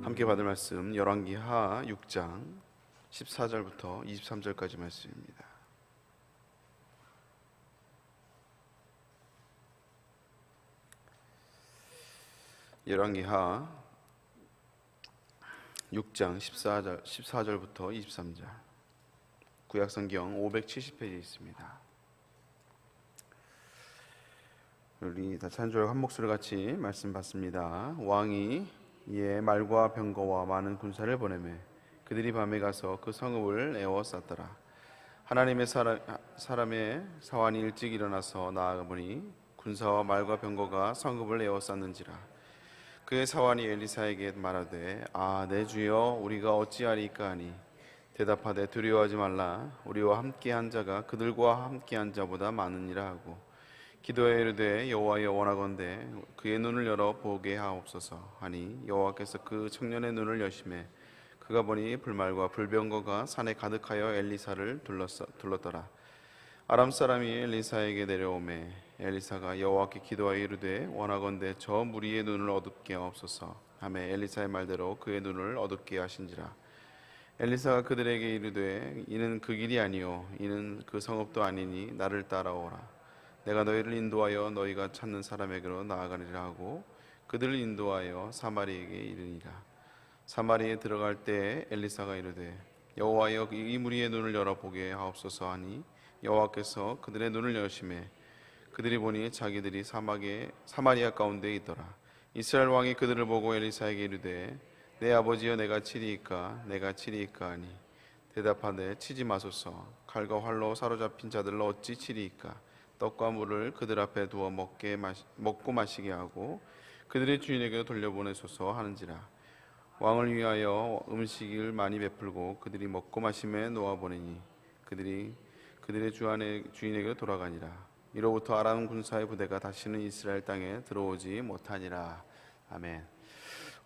함께 받을 말씀 열왕기하 6장 14절부터 23절까지 말씀입니다. 열왕기하 6장 14절부터 23절, 구약성경 570페이지에 있습니다. 우리 다 찬조를 한 목소리 같이 말씀 받습니다. 왕이 이에 말과 병거와 많은 군사를 보내매 그들이 밤에 가서 그 성읍을 에워쌌더라. 하나님의 사람의 사환이 일찍 일어나서 나아가보니 군사와 말과 병거가 성읍을 에워쌌는지라. 그의 사환이 엘리사에게 말하되, 내 주여, 우리가 어찌하리까 하니 대답하되, 두려워하지 말라. 우리와 함께한 자가 그들과 함께한 자보다 많으니라 하고 기도하여 이르되, 여호와여, 원하건대 그의 눈을 열어 보게 하옵소서 하니 여호와께서 그 청년의 눈을 여시매 그가 보니 불말과 불병거가 산에 가득하여 엘리사를 둘렀더라. 아람 사람이 엘리사에게 내려오매 엘리사가 여호와께 기도하여 이르되, 원하건대 저 무리의 눈을 어둡게 하옵소서 하매 엘리사의 말대로 그의 눈을 어둡게 하신지라. 엘리사가 그들에게 이르되, 이는 그 길이 아니요 이는 그 성읍도 아니니 나를 따라오라. 내가 너희를 인도하여 너희가 찾는 사람에게로 나아가리라 하고 그들을 인도하여 사마리에게 이르니라. 사마리에 들어갈 때 엘리사가 이르되, 여호와여, 이 무리의 눈을 열어보게 하옵소서 하니 여호와께서 그들의 눈을 여시매 그들이 보니 자기들이 사마리아 가운데 있더라. 이스라엘 왕이 그들을 보고 엘리사에게 이르되, 내 아버지여, 내가 치리이까 하니 대답하되, 치지 마소서. 칼과 활로 사로잡힌 자들을 어찌 치리이까. 떡과 물을 그들 앞에 두어 먹고 마시게 하고 그들의 주인에게 돌려보내소서 하는지라. 왕을 위하여 음식을 많이 베풀고 그들이 먹고 마심에 놓아보내니 그들이 그들의 주인에게 돌아가니라. 이로부터 아람 군사의 부대가 다시는 이스라엘 땅에 들어오지 못하니라. 아멘.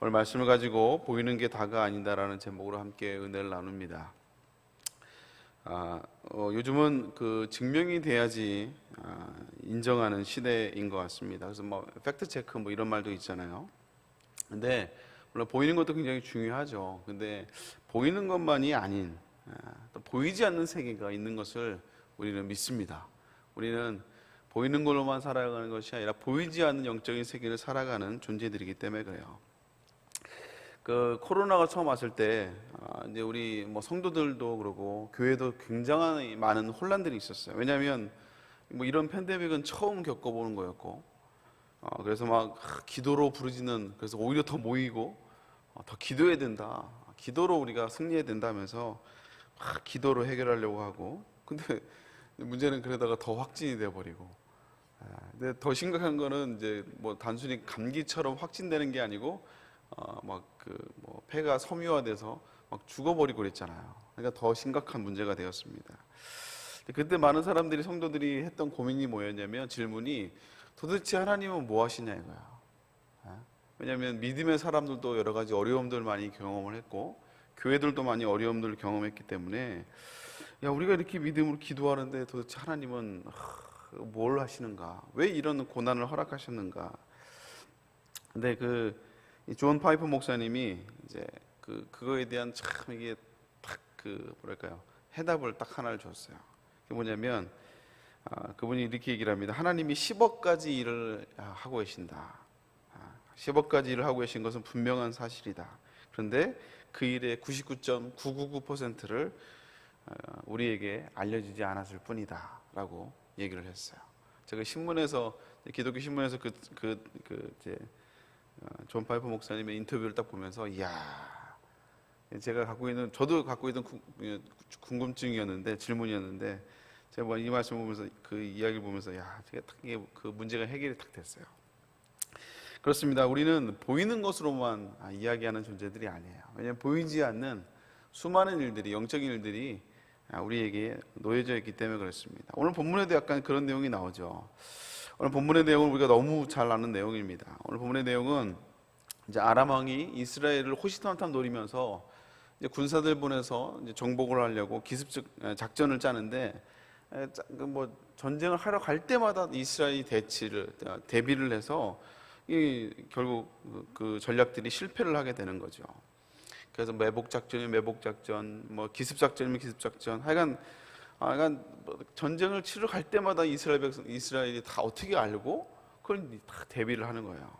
오늘 말씀을 가지고 보이는 게 다가 아니다라는 제목으로 함께 은혜를 나눕니다. 요즘은 그 증명이 돼야지 인정하는 시대인 것 같습니다. 그래서 팩트 체크 이런 말도 있잖아요. 근데 물론 보이는 것도 굉장히 중요하죠. 근데 보이는 것만이 아닌 또 보이지 않는 세계가 있는 것을 우리는 믿습니다. 우리는 보이는 걸로만 살아가는 것이 아니라 보이지 않는 영적인 세계를 살아가는 존재들이기 때문에 그래요. 그 코로나가 처음 왔을 때 이제 우리 성도들도 그러고 교회도 굉장히 많은 혼란들이 있었어요. 왜냐하면 이런 팬데믹은 처음 겪어보는 거였고, 그래서 막 기도로 부르짖는, 그래서 오히려 더 모이고 더 기도해야 된다, 기도로 우리가 승리해야 된다면서 막 기도로 해결하려고 하고, 근데 문제는 그러다가 더 확진이 돼버리고, 근데 더 심각한 거는 이제 단순히 감기처럼 확진되는 게 아니고 폐가 섬유화돼서 막 죽어버리고 그랬잖아요. 그러니까 더 심각한 문제가 되었습니다. 그때 많은 사람들이, 성도들이 했던 고민이 뭐였냐면, 질문이 도대체 하나님은 뭐 하시냐 이거야. 왜냐하면 믿음의 사람들도 여러 가지 어려움들 많이 경험을 했고 교회들도 많이 어려움들을 경험했기 때문에, 우리가 이렇게 믿음으로 기도하는데 도대체 하나님은 뭘 하시는가, 왜 이런 고난을 허락하셨는가. 근데 존 파이퍼 목사님이 이제 그거에 대한 참 이게 딱 해답을 딱 하나를 줬어요. 그게 뭐냐면, 그분이 이렇게 얘기를 합니다. 하나님이 10억 가지 일을 하고 계신다. 10억 가지 일을 하고 계신 것은 분명한 사실이다. 그런데 그 일의 99.999%를 우리에게 알려지지 않았을 뿐이다 라고 얘기를 했어요. 제가 신문에서, 기독교 신문에서 존 파이퍼 목사님의 인터뷰를 딱 보면서, 저도 갖고 있던 궁금증이었는데, 질문이었는데, 제가 이 말씀을 보면서, 그 이야기를 보면서, 제가 그 문제가 해결이 딱 됐어요. 그렇습니다. 우리는 보이는 것으로만 이야기하는 존재들이 아니에요. 왜냐하면 보이지 않는 수많은 일들이, 영적인 일들이 우리에게 놓여져 있기 때문에 그렇습니다. 오늘 본문에도 약간 그런 내용이 나오죠. 오늘 본문의 내용은 우리가 너무 잘 아는 내용입니다. 오늘 본문의 내용은 이제 아람 왕이 이스라엘을 호시탐탐 노리면서 이제 군사들 보내서 이제 정복을 하려고 기습적 작전을 짜는데, 전쟁을 하러 갈 때마다 이스라엘이 대비를 해서 결국 그 전략들이 실패를 하게 되는 거죠. 그래서 매복 작전이면 매복 작전, 뭐 기습 작전이면 기습 작전, 하여간 뭐 전쟁을 치러 갈 때마다 이스라엘이 다 어떻게 알고 그걸 다 대비를 하는 거예요.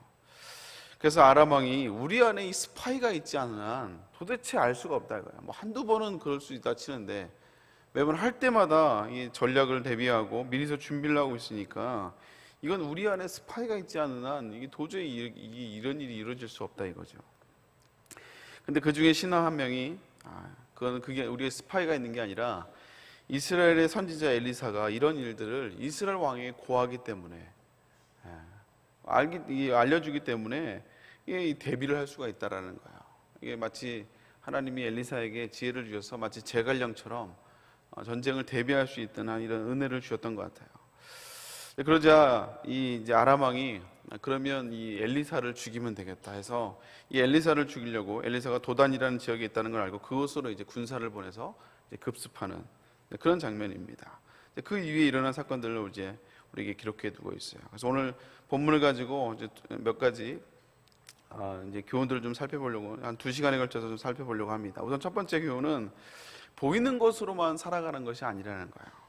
그래서 아람 왕이 우리 안에 이 스파이가 있지 않은 한 도대체 알 수가 없다 이거야. 뭐 한두 번은 그럴 수 있다 치는데 매번 할 때마다 이 전략을 대비하고 미리서 준비를 하고 있으니까 이건 우리 안에 스파이가 있지 않은 한 이게 도저히 이런 일이 이루어질 수 없다 이거죠. 근데 그 중에 신하 한 명이 그게 우리의 스파이가 있는 게 아니라 이스라엘의 선지자 엘리사가 이런 일들을 이스라엘 왕에게 고하기 때문에 알려주기 때문에 이게 대비를 할 수가 있다라는 거예요. 이게 마치 하나님이 엘리사에게 지혜를 주셔서 마치 제갈량처럼 전쟁을 대비할 수 있던 이런 은혜를 주셨던 것 같아요. 그러자 이제 아람 왕이 그러면 이 엘리사를 죽이면 되겠다 해서 이 엘리사를 죽이려고 엘리사가 도단이라는 지역에 있다는 걸 알고 그곳으로 이제 군사를 보내서 이제 급습하는 그런 장면입니다. 그 이후에 일어난 사건들을 이제 우리에게 기록해 두고 있어요. 그래서 오늘 본문을 가지고 이제 몇 가지 이제 교훈들을 좀 살펴보려고 한 2시간에 걸쳐서 좀 살펴보려고 합니다. 우선 첫 번째 교훈은 보이는 것으로만 살아가는 것이 아니라는 거예요.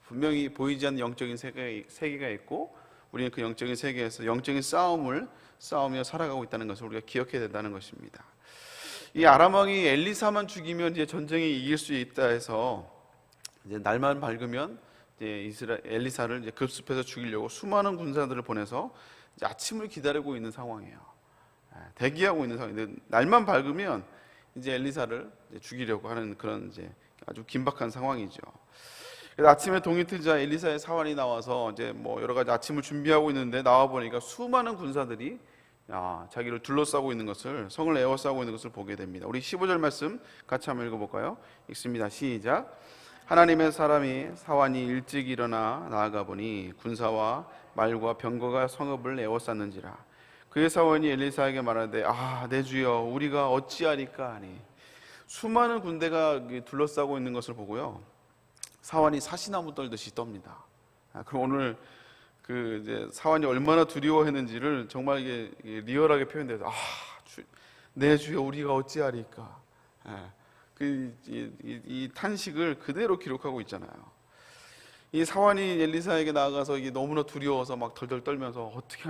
분명히 보이지 않는 영적인 세계가 있고 우리는 그 영적인 세계에서 영적인 싸움을 싸우며 살아가고 있다는 것을 우리가 기억해야 된다는 것입니다. 이 아람 왕이 엘리사만 죽이면 이제 전쟁이 이길 수 있다 해서 이제 날만 밝으면 이제 엘리사를 이제 급습해서 죽이려고 수많은 군사들을 보내서 이제 아침을 기다리고 있는 상황이에요. 대기하고 있는 상황인데 날만 밝으면 이제 엘리사를 이제 죽이려고 하는 그런 이제 아주 긴박한 상황이죠. 그래서 아침에 동이 트자 엘리사의 사환이 나와서 이제 뭐 여러 가지 아침을 준비하고 있는데 나와 보니까 수많은 군사들이 자기를 둘러싸고 있는 것을, 성을 에워싸고 있는 것을 보게 됩니다. 우리 15절 말씀 같이 한번 읽어볼까요? 읽습니다. 시작. 하나님의 사람이 사환이 일찍 일어나 나아가 보니 군사와 말과 병거가 성읍을 에워쌌는지라. 그의 사원이 엘리사에게 말하되 내 주여 우리가 어찌하리까 하니. 수많은 군대가 둘러싸고 있는 것을 보고요, 사환이 사시나무 떨듯이 떱니다. 그럼 오늘 그 이제 사환이 얼마나 두려워했는지를 정말 이게 리얼하게 표현돼서 내 주여 우리가 어찌하리까. 이 탄식을 그대로 기록하고 있잖아요. 이 사환이 엘리사에게 나아가서 이게 너무나 두려워서 막 덜덜 떨면서 어떻게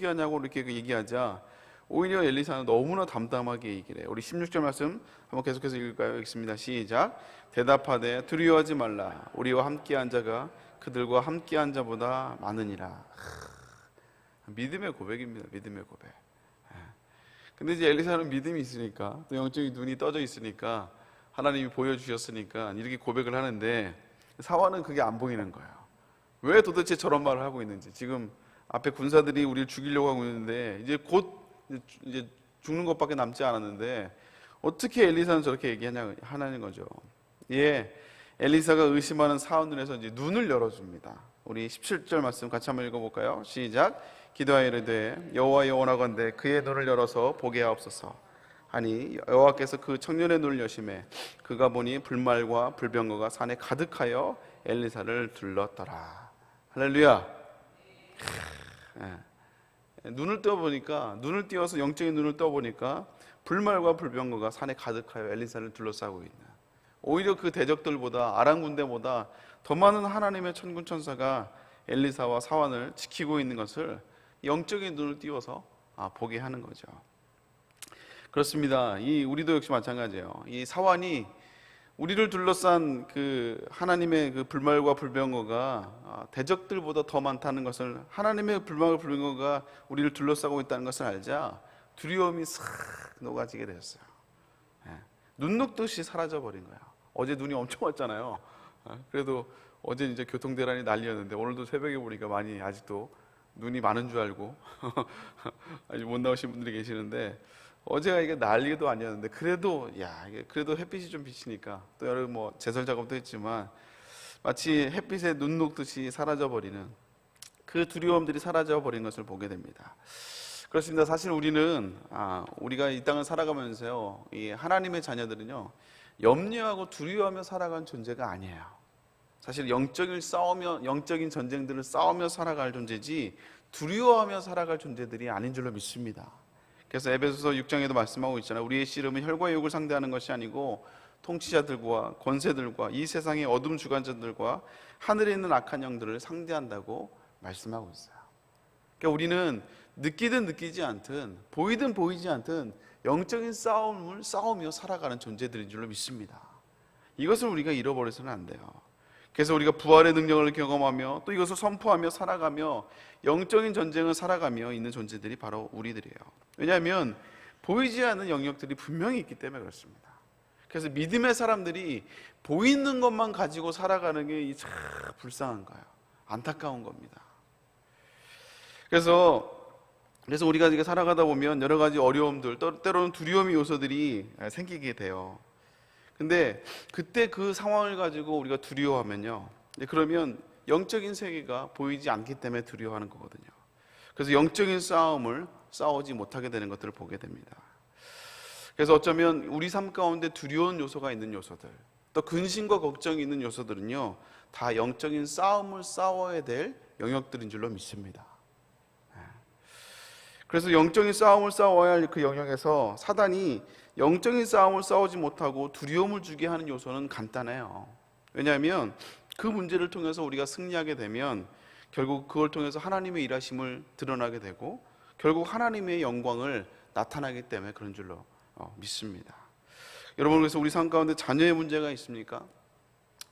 하냐고 이렇게 얘기하자 오히려 엘리사는 너무나 담담하게 얘기를 해요. 우리 16절 말씀 한번 계속해서 읽을까요? 읽습니다. 시작. 대답하되 두려워하지 말라. 우리와 함께한 자가 그들과 함께한 자보다 많으니라. 믿음의 고백입니다. 믿음의 고백. 근데 이제 엘리사는 믿음이 있으니까, 또 영적인 눈이 떠져 있으니까, 하나님이 보여주셨으니까 이렇게 고백을 하는데 사환은 그게 안 보이는 거예요. 왜 도대체 저런 말을 하고 있는지. 지금 앞에 군사들이 우리를 죽이려고 하고 있는데 이제 곧 이제 죽는 것밖에 남지 않았는데 어떻게 엘리사는 저렇게 얘기하냐는 거죠. 엘리사가 의심하는 사원 눈에서 이제 눈을 열어줍니다. 우리 17절 말씀 같이 한번 읽어볼까요? 시작. 기도하여 이르되 여호와여 원하건대 그의 눈을 열어서 보게 하옵소서 하니 여호와께서 그 청년의 눈을 여심해 그가 보니 불말과 불병거가 산에 가득하여 엘리사를 둘렀더라. 할렐루야. 눈을 띄워서 영적인 눈을 떠보니까 불말과 불병거가 산에 가득하여 엘리사를 둘러싸고 있는, 오히려 그 대적들보다 아람 군대보다 더 많은 하나님의 천군 천사가 엘리사와 사환을 지키고 있는 것을 영적인 눈을 띄워서 보게 하는 거죠. 그렇습니다. 우리도 역시 마찬가지예요. 이 사환이 우리를 둘러싼 그 하나님의 그 불말과 불병거가 대적들보다 더 많다는 것을, 하나님의 불말과 불병거가 우리를 둘러싸고 있다는 것을 알자 두려움이 싹 녹아지게 되었어요. 눈 녹듯이 사라져버린 거예요. 어제 눈이 엄청 왔잖아요. 그래도 어제 이제 교통대란이 난리였는데 오늘도 새벽에 보니까 많이 아직도 눈이 많은 줄 알고 아직 못 나오신 분들이 계시는데, 어제가 이게 난리도 아니었는데 그래도 그래도 햇빛이 좀 비치니까, 또 여러분 뭐 제설 작업도 했지만 마치 햇빛에 눈 녹듯이 사라져버리는 그 두려움들이 사라져버린 것을 보게 됩니다. 그렇습니다. 사실 우리가 이 땅을 살아가면서요, 이 하나님의 자녀들은요, 염려하고 두려워하며 살아가는 존재가 아니에요. 사실 영적인 전쟁들을 싸우며 살아갈 존재지 두려워하며 살아갈 존재들이 아닌 줄로 믿습니다. 그래서 에베소서 6장에도 말씀하고 있잖아요. 우리의 씨름은 혈과 육을 상대하는 것이 아니고 통치자들과 권세들과 이 세상의 어둠 주관자들과 하늘에 있는 악한 영들을 상대한다고 말씀하고 있어요. 그러니까 우리는 느끼든 느끼지 않든 보이든 보이지 않든 영적인 싸움을 싸우며 살아가는 존재들인 줄로 믿습니다. 이것을 우리가 잃어버려서는 안 돼요. 그래서 우리가 부활의 능력을 경험하며 또 이것을 선포하며 살아가며 영적인 전쟁을 살아가며 있는 존재들이 바로 우리들이에요. 왜냐하면 보이지 않는 영역들이 분명히 있기 때문에 그렇습니다. 그래서 믿음의 사람들이 보이는 것만 가지고 살아가는 게 참 불쌍한 거예요. 안타까운 겁니다. 그래서 우리가 이렇게 살아가다 보면 여러 가지 어려움들, 때로는 두려움의 요소들이 생기게 돼요. 근데 그때 그 상황을 가지고 우리가 두려워하면요, 그러면 영적인 세계가 보이지 않기 때문에 두려워하는 거거든요. 그래서 영적인 싸움을 싸우지 못하게 되는 것들을 보게 됩니다. 그래서 어쩌면 우리 삶 가운데 두려운 요소가 있는 요소들, 또 근심과 걱정이 있는 요소들은요, 다 영적인 싸움을 싸워야 될 영역들인 줄로 믿습니다. 그래서 영적인 싸움을 싸워야 할 그 영역에서 사단이 영적인 싸움을 싸우지 못하고 두려움을 주게 하는 요소는 간단해요. 왜냐하면 그 문제를 통해서 우리가 승리하게 되면 결국 그걸 통해서 하나님의 일하심을 드러나게 되고 결국 하나님의 영광을 나타나기 때문에 그런 줄로 믿습니다. 여러분, 그래서 우리 삶 가운데 자녀의 문제가 있습니까?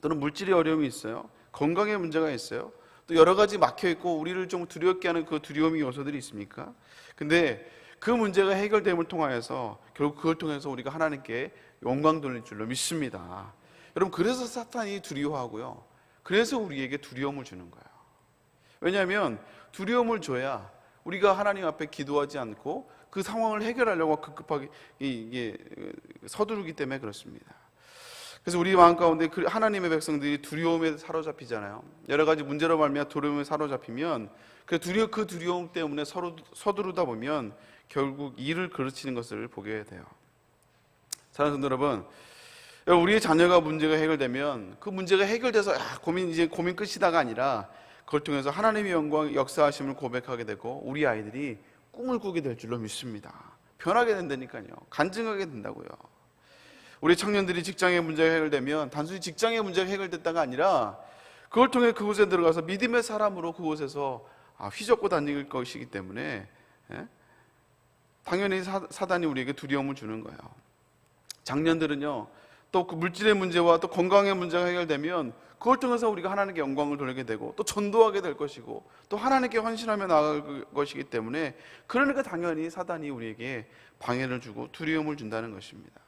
또는 물질의 어려움이 있어요? 건강의 문제가 있어요? 또 여러 가지 막혀있고 우리를 좀 두렵게 하는 그 두려움의 요소들이 있습니까? 근데 그 문제가 해결됨을 통하여서 결국 그걸 통해서 우리가 하나님께 영광 돌릴 줄로 믿습니다. 여러분, 그래서 사탄이 두려워하고요, 그래서 우리에게 두려움을 주는 거예요. 왜냐하면 두려움을 줘야 우리가 하나님 앞에 기도하지 않고 그 상황을 해결하려고 급급하게 서두르기 때문에 그렇습니다. 그래서 우리 마음 가운데 하나님의 백성들이 두려움에 사로잡히잖아요. 여러 가지 문제로 말미암아 두려움에 사로잡히면 그 두려움 때문에 서두르다 보면 결국 일을 그르치는 것을 보게 돼요. 사랑하는 여러분, 우리의 자녀가 문제가 해결되면 그 문제가 해결돼서 고민 끝이다가 아니라 그걸 통해서 하나님의 영광 역사하심을 고백하게 되고 우리 아이들이 꿈을 꾸게 될 줄로 믿습니다. 변하게 된다니까요. 간증하게 된다고요. 우리 청년들이 직장의 문제가 해결되면 단순히 직장의 문제가 해결됐다가 아니라 그걸 통해 그곳에 들어가서 믿음의 사람으로 그곳에서 휘젓고 다닐 것이기 때문에 당연히 사단이 우리에게 두려움을 주는 거예요. 장년들은요, 또 그 물질의 문제와 또 건강의 문제가 해결되면 그걸 통해서 우리가 하나님께 영광을 돌리게 되고 또 전도하게 될 것이고 또 하나님께 헌신하며 나아갈 것이기 때문에 그러니까 당연히 사단이 우리에게 방해를 주고 두려움을 준다는 것입니다.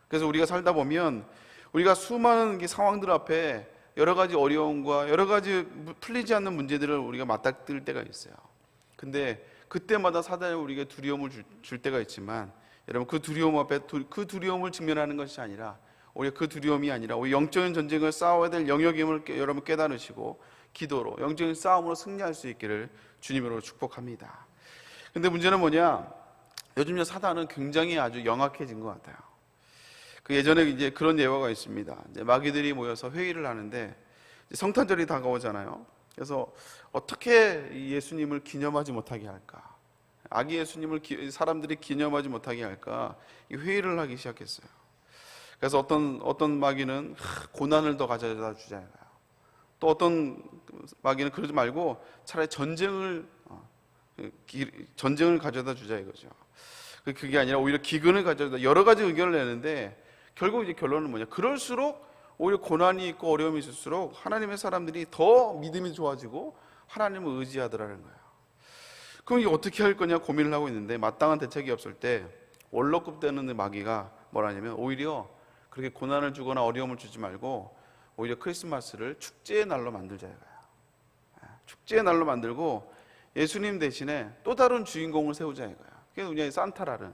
그래서 우리가 살다 보면 우리가 수많은 상황들 앞에 여러 가지 어려움과 여러 가지 풀리지 않는 문제들을 우리가 맞닥뜨릴 때가 있어요. 근데 그때마다 사단이 우리에게 두려움을 줄 때가 있지만 여러분, 그 두려움 앞에 그 두려움을 직면하는 것이 아니라 오히려 그 두려움이 아니라 오히려 영적인 전쟁을 싸워야 될 영역임을 여러분 깨달으시고 기도로 영적인 싸움으로 승리할 수 있기를 주님으로 축복합니다. 근데 문제는 뭐냐? 요즘 사단은 굉장히 아주 영악해진 것 같아요. 그 예전에 이제 그런 예화가 있습니다. 이제 마귀들이 모여서 회의를 하는데 성탄절이 다가오잖아요. 그래서 어떻게 예수님을 기념하지 못하게 할까? 아기 예수님을 사람들이 기념하지 못하게 할까? 이 회의를 하기 시작했어요. 그래서 어떤 마귀는 고난을 더 가져다 주자. 또 어떤 마귀는 그러지 말고 차라리 전쟁을 가져다 주자 이거죠. 그게 아니라 오히려 기근을 가져다, 여러 가지 의견을 내는데 결국 이제 결론은 뭐냐? 그럴수록 오히려 고난이 있고 어려움이 있을수록 하나님의 사람들이 더 믿음이 좋아지고 하나님을 의지하더라는 거예요. 그럼 이게 어떻게 할 거냐 고민을 하고 있는데 마땅한 대책이 없을 때 원로급 되는 마귀가 뭐라냐면 오히려 그렇게 고난을 주거나 어려움을 주지 말고 오히려 크리스마스를 축제의 날로 만들자 이거야. 축제의 날로 만들고 예수님 대신에 또 다른 주인공을 세우자 이거야. 그게 그냥 산타라는.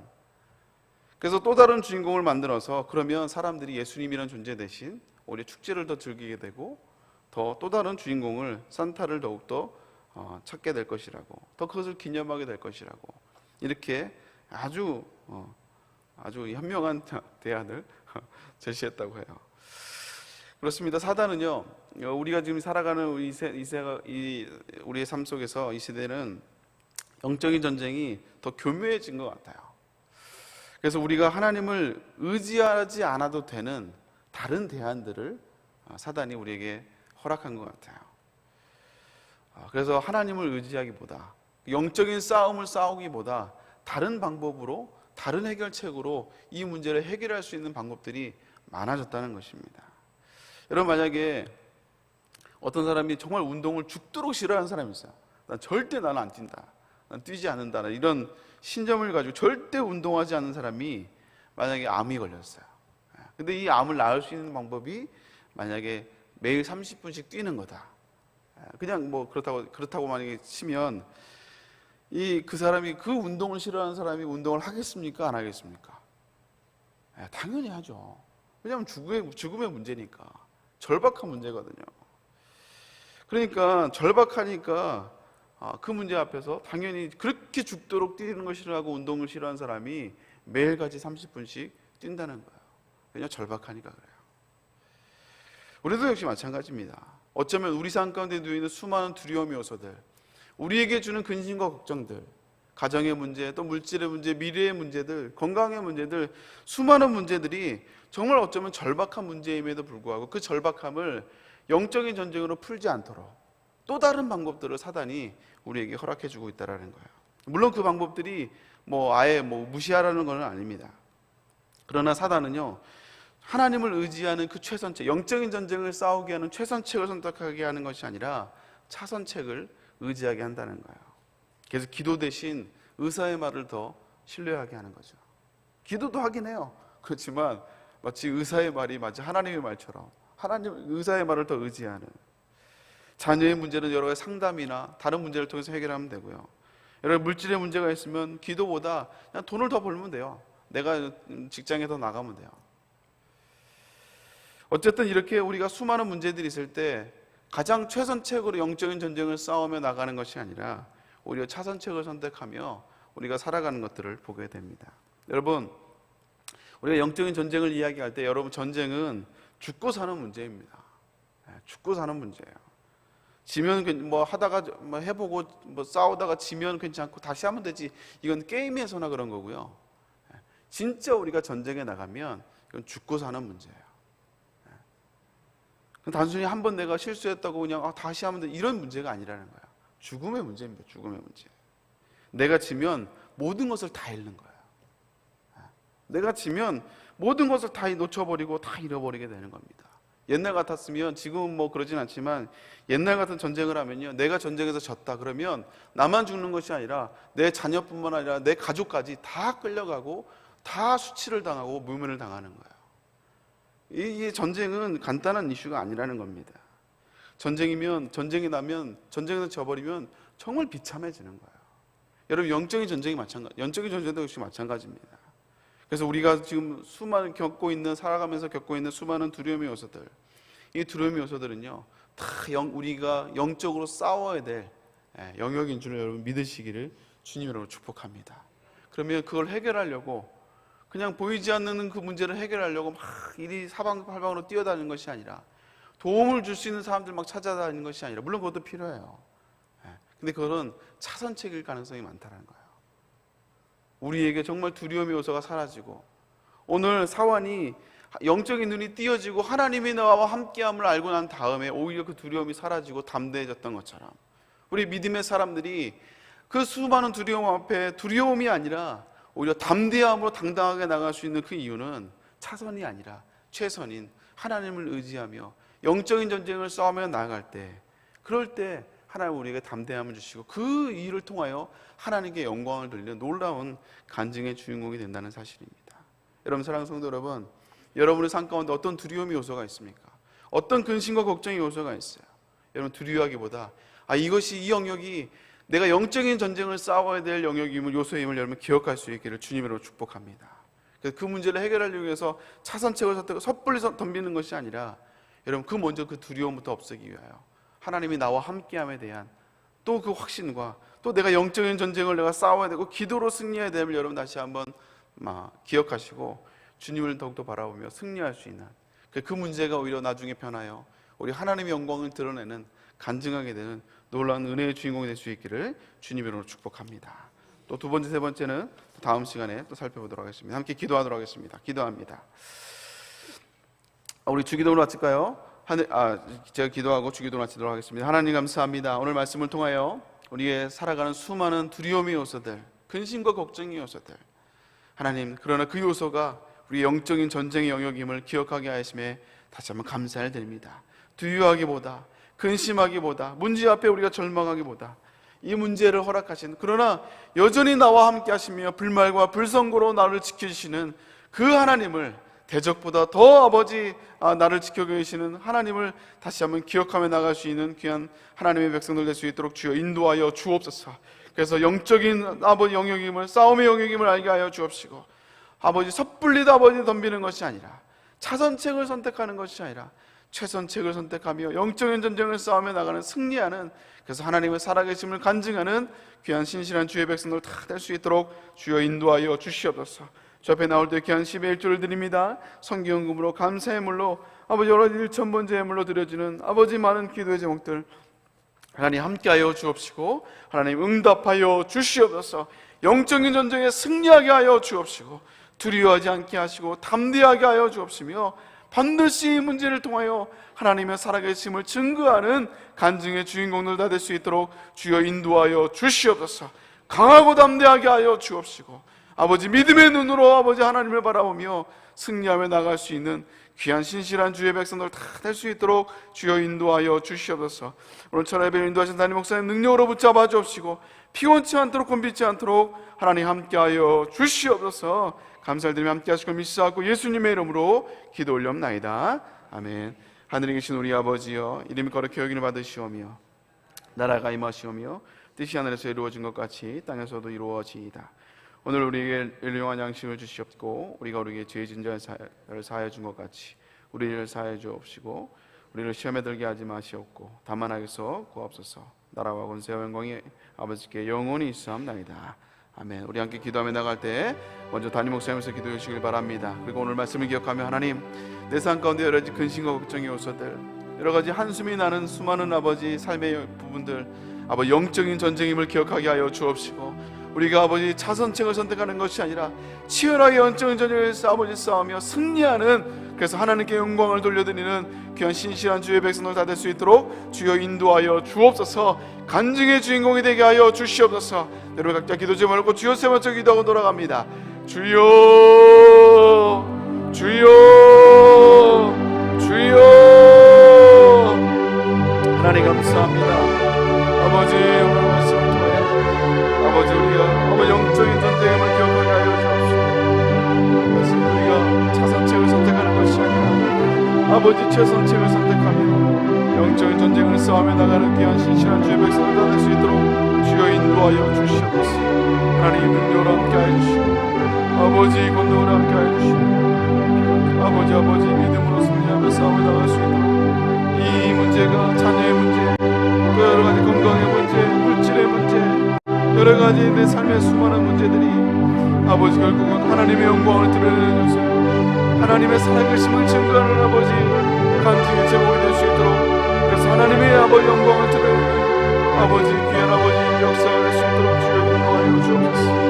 그래서 또 다른 주인공을 만들어서 그러면 사람들이 예수님이라는 존재 대신 오히려 축제를 더 즐기게 되고 또 다른 주인공을 산타를 더욱더 찾게 될 것이라고, 더 그것을 기념하게 될 것이라고 이렇게 아주 현명한 대안을 제시했다고 해요. 그렇습니다. 사단은요, 우리가 지금 살아가는 우리의 삶 속에서 이 시대는 영적인 전쟁이 더 교묘해진 것 같아요. 그래서 우리가 하나님을 의지하지 않아도 되는 다른 대안들을 사단이 우리에게 허락한 것 같아요. 그래서 하나님을 의지하기보다, 영적인 싸움을 싸우기보다 다른 방법으로, 다른 해결책으로 이 문제를 해결할 수 있는 방법들이 많아졌다는 것입니다. 여러분, 만약에 어떤 사람이 정말 운동을 죽도록 싫어하는 사람이 있어요. 나는 안 뛴다, 난 뛰지 않는다, 이런 신념을 가지고 절대 운동하지 않는 사람이 만약에 암이 걸렸어요. 근데 이 암을 나을 수 있는 방법이 만약에 매일 30분씩 뛰는 거다. 그냥 뭐 그렇다고 만약에 치면 그 사람이, 그 운동을 싫어하는 사람이 운동을 하겠습니까? 안 하겠습니까? 당연히 하죠. 왜냐하면 죽음의 문제니까. 절박한 문제거든요. 그러니까 절박하니까 그 문제 앞에서 당연히 그렇게 죽도록 뛰는 걸 싫어하고 운동을 싫어하는 사람이 매일같이 30분씩 뛴다는 거예요. 왜냐하면 절박하니까 그래요. 우리도 역시 마찬가지입니다. 어쩌면 우리 삶 가운데 누이는 수많은 두려움 요소들, 우리에게 주는 근심과 걱정들, 가정의 문제, 또 물질의 문제, 미래의 문제들, 건강의 문제들, 수많은 문제들이 정말 어쩌면 절박한 문제임에도 불구하고 그 절박함을 영적인 전쟁으로 풀지 않도록 또 다른 방법들을 사단이 우리에게 허락해 주고 있다는 거예요. 물론 그 방법들이 아예 무시하라는 건 아닙니다. 그러나 사단은요, 하나님을 의지하는 그 최선책, 영적인 전쟁을 싸우게 하는 최선책을 선택하게 하는 것이 아니라 차선책을 의지하게 한다는 거예요. 그래서 기도 대신 의사의 말을 더 신뢰하게 하는 거죠. 기도도 하긴 해요. 그렇지만 마치 의사의 말이 마치 하나님의 말처럼 의사의 말을 더 의지하는, 자녀의 문제는 여러 가지 상담이나 다른 문제를 통해서 해결하면 되고요. 여러 물질의 문제가 있으면 기도보다 그냥 돈을 더 벌면 돼요. 내가 직장에 더 나가면 돼요. 어쨌든 이렇게 우리가 수많은 문제들이 있을 때 가장 최선책으로 영적인 전쟁을 싸우며 나가는 것이 아니라 오히려 차선책을 선택하며 우리가 살아가는 것들을 보게 됩니다. 여러분, 우리가 영적인 전쟁을 이야기할 때 여러분, 전쟁은 죽고 사는 문제입니다. 죽고 사는 문제예요. 지면 하다가 해보고 싸우다가 지면 괜찮고 다시 하면 되지, 이건 게임에서나 그런 거고요. 진짜 우리가 전쟁에 나가면 이건 죽고 사는 문제예요. 단순히 한 번 내가 실수했다고 그냥 다시 하면 돼, 이런 문제가 아니라는 거예요. 죽음의 문제입니다. 죽음의 문제. 내가 지면 모든 것을 다 잃는 거예요. 내가 지면 모든 것을 다 놓쳐버리고 다 잃어버리게 되는 겁니다. 옛날 같았으면, 지금은 그러진 않지만 옛날 같은 전쟁을 하면요, 내가 전쟁에서 졌다 그러면 나만 죽는 것이 아니라 내 자녀뿐만 아니라 내 가족까지 다 끌려가고 다 수치를 당하고 무면을 당하는 거예요. 이 전쟁은 간단한 이슈가 아니라는 겁니다. 전쟁이 나면, 전쟁에서 져버리면 정말 비참해지는 거예요. 여러분, 영적인 전쟁도 역시 마찬가지입니다. 그래서 우리가 지금 살아가면서 겪고 있는 수많은 두려움의 요소들, 이 두려움의 요소들은요, 다 우리가 영적으로 싸워야 될 영역인 줄 여러분 믿으시기를 주님으로 축복합니다. 그러면 그걸 해결하려고, 그냥 보이지 않는 그 문제를 해결하려고 막 이리 사방팔방으로 뛰어다니는 것이 아니라, 도움을 줄 수 있는 사람들 막 찾아다니는 것이 아니라, 물론 그것도 필요해요. 근데 그거는 차선책일 가능성이 많다는 거예요. 우리에게 정말 두려움의 요소가 사라지고, 오늘 사환이 영적인 눈이 띄어지고 하나님이 나와 함께함을 알고 난 다음에 오히려 그 두려움이 사라지고 담대해졌던 것처럼, 우리 믿음의 사람들이 그 수많은 두려움 앞에 두려움이 아니라 오히려 담대함으로 당당하게 나갈 수 있는 그 이유는 차선이 아니라 최선인 하나님을 의지하며 영적인 전쟁을 싸우며 나아갈 때, 그럴 때 하나님 우리에게 담대함을 주시고 그 일을 통하여 하나님께 영광을 돌리는 놀라운 간증의 주인공이 된다는 사실입니다. 여러분, 사랑하는 성도 여러분, 여러분의 삶 가운데 어떤 두려움의 요소가 있습니까? 어떤 근심과 걱정의 요소가 있어요? 여러분, 두려워하기보다 이 영역이 내가 영적인 전쟁을 싸워야 될 영역임을, 요소임을 여러분 기억할 수 있기를 주님으로 축복합니다. 그래서 그 문제를 해결하려고 해서 차선책을 선택하고 섣불리 덤비는 것이 아니라, 여러분, 먼저 그 두려움부터 없애기 위하여 하나님이 나와 함께함에 대한 또 그 확신과, 또 내가 영적인 전쟁을 내가 싸워야 되고 기도로 승리해야 됨을 여러분 다시 한번 기억하시고 주님을 더욱더 바라보며 승리할 수 있는, 그 문제가 오히려 나중에 변하여 우리 하나님의 영광을 드러내는, 간증하게 되는 놀라운 은혜의 주인공이 될 수 있기를 주님으로 축복합니다. 또 두 번째, 세 번째는 다음 시간에 또 살펴보도록 하겠습니다. 함께 기도하도록 하겠습니다. 기도합니다. 우리 주기도를 마칠까요? 제가 기도하고 주기도를 마치도록 하겠습니다. 하나님 감사합니다. 오늘 말씀을 통하여 우리의 살아가는 수많은 두려움의 요소들, 근심과 걱정의 요소들, 하나님, 그러나 그 요소가 우리 영적인 전쟁의 영역임을 기억하게 하심에 다시 한번 감사를 드립니다. 두려워하기보다, 근심하기보다, 문제 앞에 우리가 절망하기보다 이 문제를 허락하신, 그러나 여전히 나와 함께 하시며 불말과 불성고로 나를 지켜주시는 그 하나님을, 대적보다 더 아버지 나를 지켜계시는 하나님을 다시 한번 기억하며 나갈 수 있는 귀한 하나님의 백성들 될 수 있도록 주여 인도하여 주옵소서. 그래서 영적인 아버지 영역임을, 싸움의 영역임을 알게 하여 주옵시고, 아버지 섣불리도 아버지 덤비는 것이 아니라, 차선책을 선택하는 것이 아니라 최선책을 선택하며 영적인 전쟁을 싸우며 나가는, 승리하는, 그래서 하나님의 살아계심을 간증하는 귀한 신실한 주의 백성들 다 될 수 있도록 주여 인도하여 주시옵소서. 저 앞에 나올 때 귀한 10의 1조를 드립니다. 성기연금으로, 감사의 물로, 아버지 여러 1,000번째 예물로 드려지는 아버지 많은 기도의 제목들 하나님 함께하여 주옵시고, 하나님 응답하여 주시옵소서. 영적인 전쟁에 승리하게 하여 주옵시고, 두려워하지 않게 하시고 담대하게 하여 주옵시며, 반드시 이 문제를 통하여 하나님의 살아계심을 증거하는 간증의 주인공들 다 될 수 있도록 주여 인도하여 주시옵소서. 강하고 담대하게 하여 주옵시고, 아버지 믿음의 눈으로 아버지 하나님을 바라보며 승리하며 나갈 수 있는 귀한 신실한 주의 백성들 다 될 수 있도록 주여 인도하여 주시옵소서. 오늘 철야예배를 인도하신 담임 목사님 능력으로 붙잡아 주옵시고, 피곤치 않도록 곤비지 않도록 하나님 함께하여 주시옵소서. 감사를 드리며 함께 하시고 믿사하고 예수님의 이름으로 기도 올려옵나이다. 아멘. 하늘에 계신 우리 아버지여, 이름이 거룩히 여김을 받으시오며 나라가 임하시오며 뜻이 하늘에서 이루어진 것 같이 땅에서도 이루어지이다. 오늘 우리에게 일용할 양식을 주시옵고, 우리가 우리에게 죄 진 자를 사하여 준 것 같이 우리를 사하여 주옵시고, 우리를 시험에 들게 하지 마시옵고 다만 악에서 구하옵소서. 나라와 권세와 영광이 아버지께 영원히 있사옵나이다. 아멘. 우리 함께 기도하며 나갈 때 먼저 담임 목사님께서 기도해 주시길 바랍니다. 그리고 오늘 말씀을 기억하며, 하나님, 내 삶 가운데 여러 가지 근심과 걱정의 요소들, 여러 가지 한숨이 나는 수많은 아버지 삶의 부분들, 아버지 영적인 전쟁임을 기억하게 하여 주옵시고, 우리가 아버지 차선책을 선택하는 것이 아니라 치열하게 영적인 전쟁에서 아버지 싸우며 승리하는, 그래서 하나님께 영광을 돌려드리는 귀한 신실한 주의 백성들 다 될 수 있도록 주여 인도하여 주옵소서. 간증의 주인공이 되게 하여 주시옵소서. 여러분 각자 기도 제목을 주여 세 번째 기도하고 돌아갑니다. 주여, 주여, 주여. 하나님 감사합니다. 아버지, 오늘 말씀을 통해 아버지 우리가 아버지 영적인 전쟁임을 기억하게 하여 주옵시고, 그것은 우리가 차선책을 선택하는 것이 아니라 아버지 최선책을 선택하며 영적인 전쟁을 싸우며 나가는 귀한 신실한 주의 백성을 다 될 수 있도록 주여 인도하여 주시옵소서. 하나님 능력으로 함께하여 주시고, 아버지 권능으로 함께하여 주시고, 아버지 믿음으로 승리하며 싸우며 나갈 수 있도록, 이 문제가 자녀의 문제, 또 여러 가지 건강의 문제, 물질의 문제, 여러 가지 내 삶의 수많은 문제들이 아버지 결국은 하나님의 영광을 드러내는 요소, 하나님의 살아계심을 증거하는 아버지 간증의 제목이 될 수 있도록, 그래서 하나님의 아버지 영광을 드러내는 아버지 귀한 아버지 역사가 될 수 있도록 주여 인도하여 주옵소서.